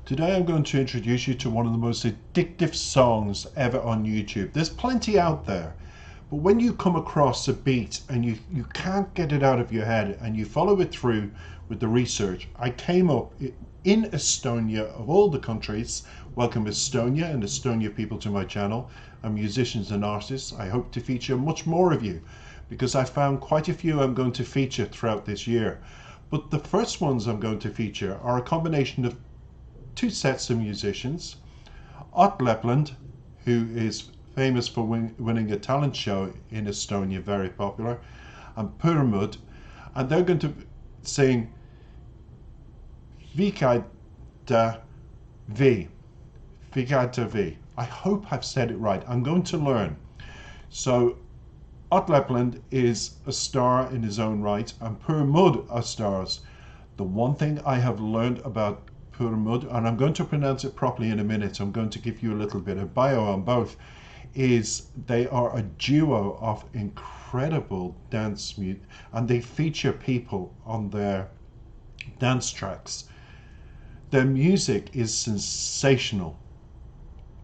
Today I'm going to introduce you to one of the most addictive songs ever on YouTube. There's plenty out there, but when you come across a beat and you can't get it out of your head and you follow it through with the research, I came up in Estonia, of all the countries. Welcome Estonia and Estonia people to my channel. I'm musicians and artists. I hope to feature much more of you because I found quite a few I'm going to feature throughout this year. But the first ones I'm going to feature are a combination of two sets of musicians. Ott Lepland, who is famous for winning a talent show in Estonia, very popular, and Purmud, and they're going to sing Vikaida V. Vikaida V. I hope I've said it right. I'm going to learn. So Ott Lepland is a star in his own right, and Purmud are stars. The one thing I have learned about Purmud, and I'm going to pronounce it properly in a minute, I'm going to give you a little bit of bio on both, is they are a duo of incredible dance music, and they feature people on their dance tracks. Their music is sensational.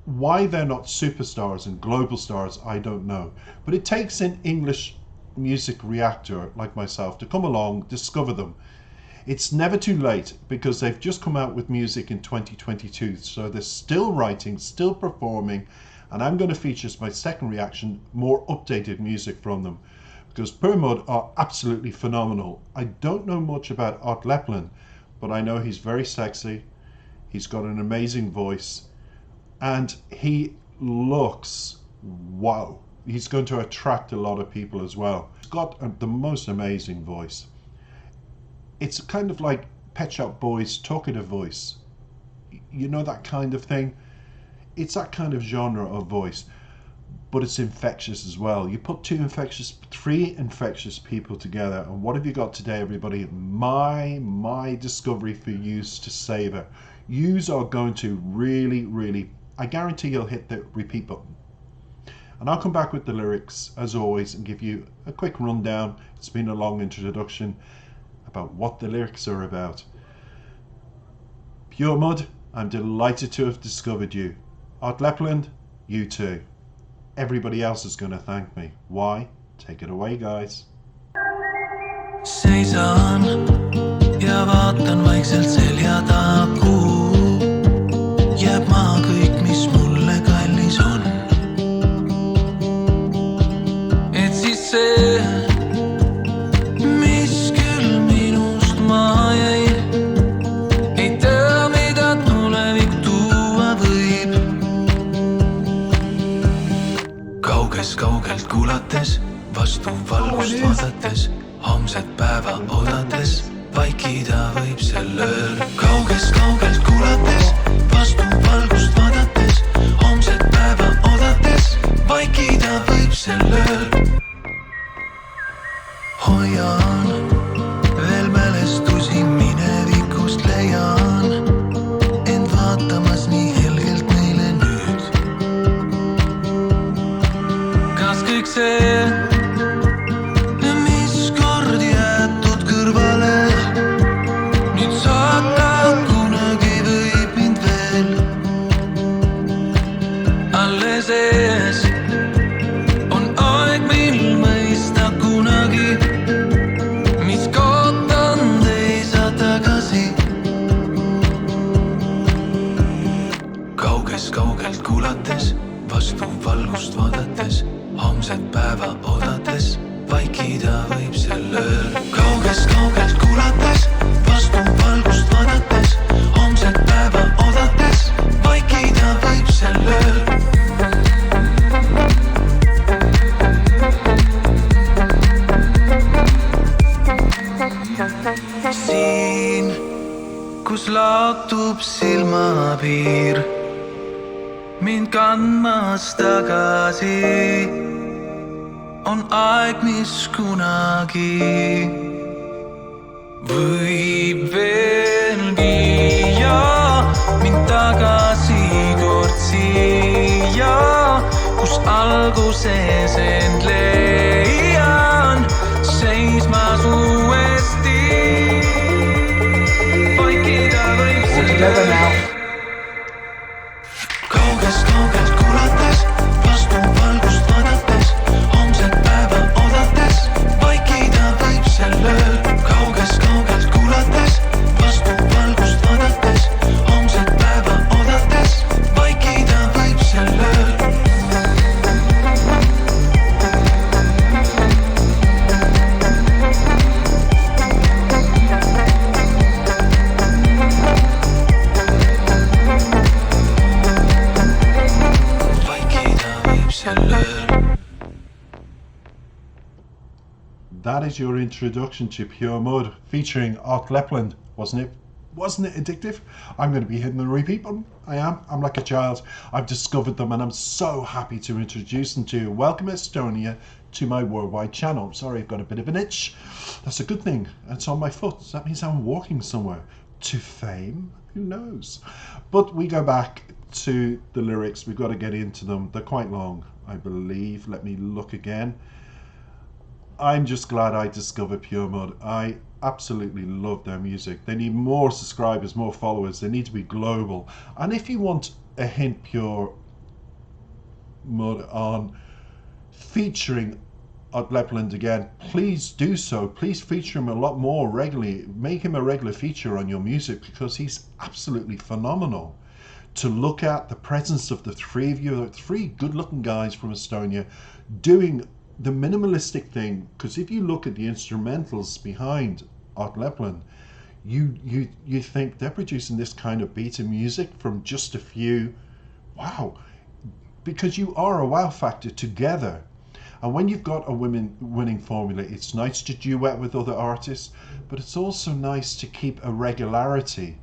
Why they're not superstars and global stars, I don't know, but it takes an English music reactor like myself to come along, discover them. It's never too late because they've just come out with music in 2022, so they're still writing, still performing, and I'm going to feature as my second reaction more updated music from them because Purmud are absolutely phenomenal. I don't know much about Ott Lepland, but I know he's very sexy, he's got an amazing voice, and he looks wow. He's going to attract a lot of people as well. He's got the most amazing voice. It's kind of like Pet Shop Boys' talkative voice. You know, that kind of thing? It's that kind of genre of voice, but it's infectious as well. You put three infectious people together, and what have you got today, everybody? My discovery for yous to savor. Yous are going to really, I guarantee you'll hit the repeat button. And I'll come back with the lyrics, as always, and give you a quick rundown. It's been a long introduction about what the lyrics are about. Purmud, I'm delighted to have discovered you. Ott Lepland, you too. Everybody else is going to thank me. Why? Take it away, guys. Seisan ja vaatan vaikselt selja taku. Jääb maa kõik, mis mulle kallis on. Et siis see kaugelt kuulates, vastu valgust vaadates, homset päeva oodates, vaikida võib sel ööl. Kaugelt kuulates, vastu valgust vaadates, homset päeva oodates, vaikida võib sel ööl. Hoian veel mälestusi minevikust leian, end vaatamas nii helgelt neile nüüd. Kõik see, mis kord jäetud kõrvale, nüüd saata kunagi võib mind veel. Alles ees on aeg, mil mõista kunagi, mis kaotanud ei saa tagasi. Kaugelt kuulates, vastu valgust vaadates, homset päeva oodates, vaikida võib sel ööl. Kaugelt kuulates, vastu valgust vaadates, homset päeva oodates, vaikida võib sel ööl. Siin, kus laotub silmapiir, mind kandmas tagasi, on aeg, mis kunagi võib veel viia mind tagasi kord siia, kus alguses end leian, seismas uuesti. Vaikida võib see that is your introduction to Pure Mud featuring Art Lepland, wasn't it? Wasn't it addictive? I'm going to be hitting the repeat button. I am. I'm like a child. I've discovered them and I'm so happy to introduce them to you. Welcome, Estonia, to my worldwide channel. I'm sorry, I've got a bit of an itch. That's a good thing. It's on my foot. That means I'm walking somewhere. To fame? Who knows? But we go back to the lyrics. We've got to get into them. They're quite long, I believe. Let me look again. I'm just glad I discovered Pure Mud. I absolutely love their music. They need more subscribers, more followers. They need to be global. And if you want a hint, Pure Mud, on featuring Art Lepland again, please do so. Please feature him a lot more regularly. Make him a regular feature on your music because he's absolutely phenomenal to look at. The presence of the three of you, three good-looking guys from Estonia, doing the minimalistic thing. Because if you look at the instrumentals behind Art Lepland, you think they're producing this kind of beat and music from just a few. Wow, because you are a wow factor together. And when you've got a winning formula, it's nice to duet with other artists, but it's also nice to keep a regularity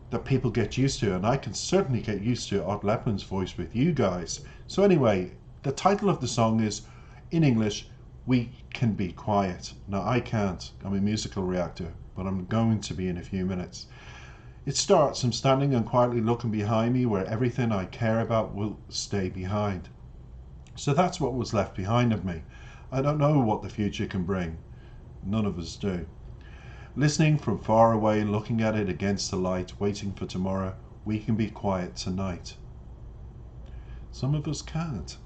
that people get used to. And I can certainly get used to Art Lepland's voice with you guys. So anyway, the title of the song is, in English, We Can Be Quiet. Now I can't, I'm a musical reactor, but I'm going to be in a few minutes. It starts, I'm standing and quietly looking behind me where everything I care about will stay behind. So that's what was left behind of me. I don't know what the future can bring. None of us do. Listening from far away, looking at it against the light, waiting for tomorrow, we can be quiet tonight. Some of us can't.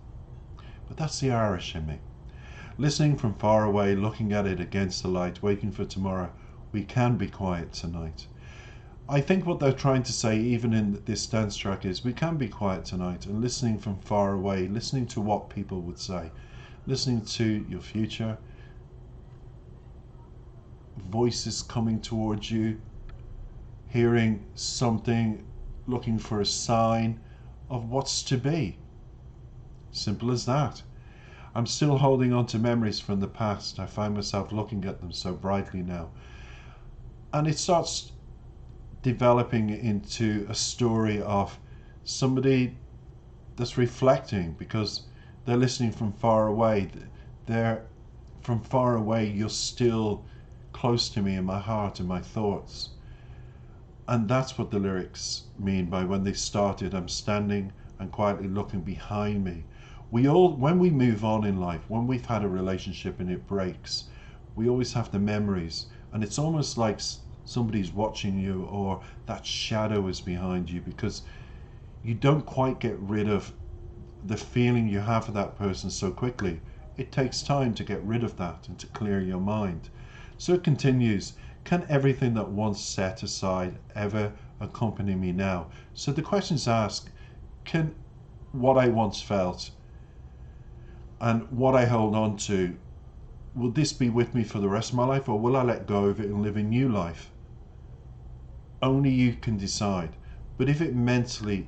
But that's the Irish in me. Listening from far away, looking at it against the light, waiting for tomorrow, we can be quiet tonight. I think what they're trying to say, even in this dance track, is we can be quiet tonight, and listening from far away, listening to what people would say, listening to your future, voices coming towards you, hearing something, looking for a sign of what's to be. Simple as that. I'm still holding on to memories from the past. I find myself looking at them so brightly now. And it starts developing into a story of somebody that's reflecting, because they're listening from far away. They're from far away, you're still close to me in my heart and my thoughts. And that's what the lyrics mean by when they started, I'm standing and quietly looking behind me. We all, when we move on in life, when we've had a relationship and it breaks, we always have the memories, and it's almost like somebody's watching you, or that shadow is behind you, because you don't quite get rid of the feeling you have for that person so quickly. It takes time to get rid of that and to clear your mind. So it continues, can everything that once set aside ever accompany me now? So the question's asked, can what I once felt and what I hold on to, will this be with me for the rest of my life, or will I let go of it and live a new life? Only you can decide. But if it mentally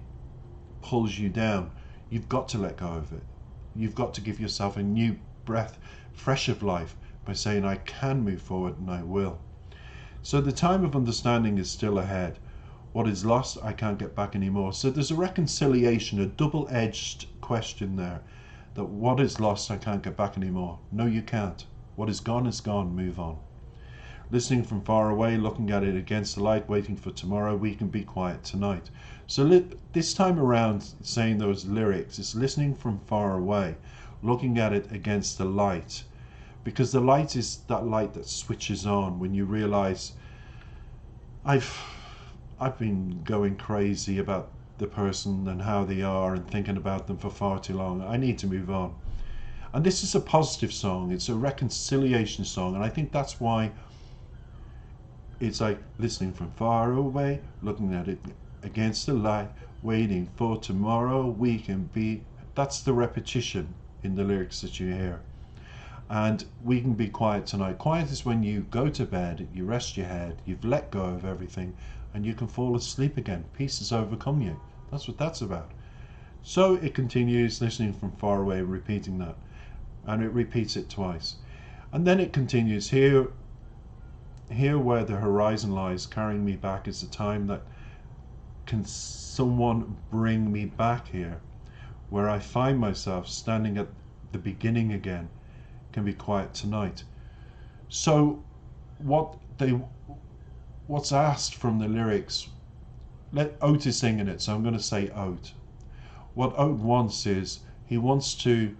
pulls you down, you've got to let go of it. You've got to give yourself a new breath, fresh of life, by saying, I can move forward and I will. So the time of understanding is still ahead. What is lost, I can't get back anymore. So there's a reconciliation, a double-edged question there. That what is lost, I can't get back anymore. No, you can't. What is gone, move on. Listening from far away, looking at it against the light, waiting for tomorrow, we can be quiet tonight. So this time around, saying those lyrics, is listening from far away, looking at it against the light. Because the light is that light that switches on when you realize, I've been going crazy about the person and how they are and thinking about them for far too long. I need to move on. And this is a positive song. It's a reconciliation song. And I think that's why it's like listening from far away, looking at it against the light, waiting for tomorrow, we can be. That's the repetition in the lyrics that you hear. And we can be quiet tonight. Quiet is when you go to bed, you rest your head, you've let go of everything, and you can fall asleep again. Peace has overcome you. That's what that's about. So it continues, listening from far away, repeating that. And it repeats it twice. And then it continues here where the horizon lies, carrying me back is the time that can someone bring me back here, where I find myself standing at the beginning again, can be quiet tonight. So what's asked from the lyrics, let Oat is singing it, so I'm going to say Oat. What Oat wants is, he wants to,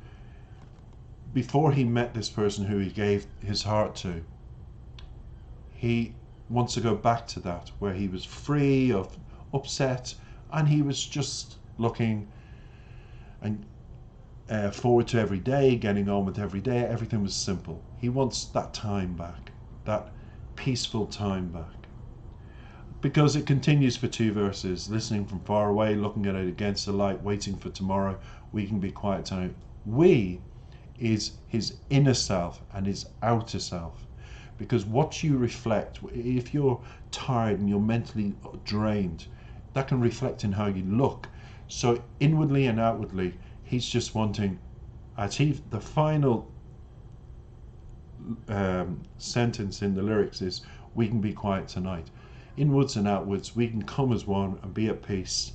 before he met this person who he gave his heart to, he wants to go back to that, where he was free of upset and he was just looking and forward to every day, getting on with every day. Everything was simple. He wants that time back, that peaceful time back. Because it continues for 2 verses, listening from far away, looking at it against the light, waiting for tomorrow, we can be quiet tonight. We is his inner self and his outer self. Because what you reflect, if you're tired and you're mentally drained, that can reflect in how you look. So inwardly and outwardly, he's just wanting, the final sentence in the lyrics is, we can be quiet tonight. Inwards and outwards, we can come as one and be at peace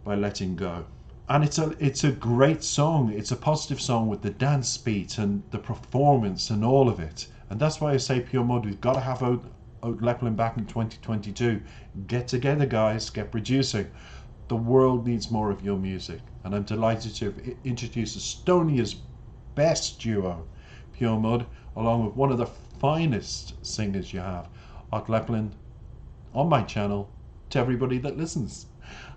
by letting go. And it's a great song. It's a positive song with the dance beat and the performance and all of it. And that's why I say Pure Mud, we've got to have Oat Lepelin back in 2022. Get together, guys, get producing. The world needs more of your music. And I'm delighted to introduce Estonia's best duo, Pure Mud, along with one of the finest singers you have, Oat Lepelin, on my channel, to everybody that listens.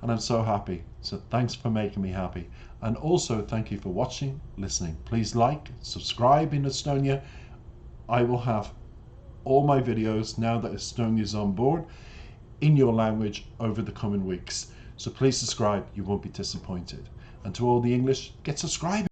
And I'm so happy. So thanks for making me happy. And also thank you for watching, listening. Please like, subscribe in Estonia. I will have all my videos, now that Estonia's on board, in your language over the coming weeks. So please subscribe, you won't be disappointed. And to all the English, get subscribing.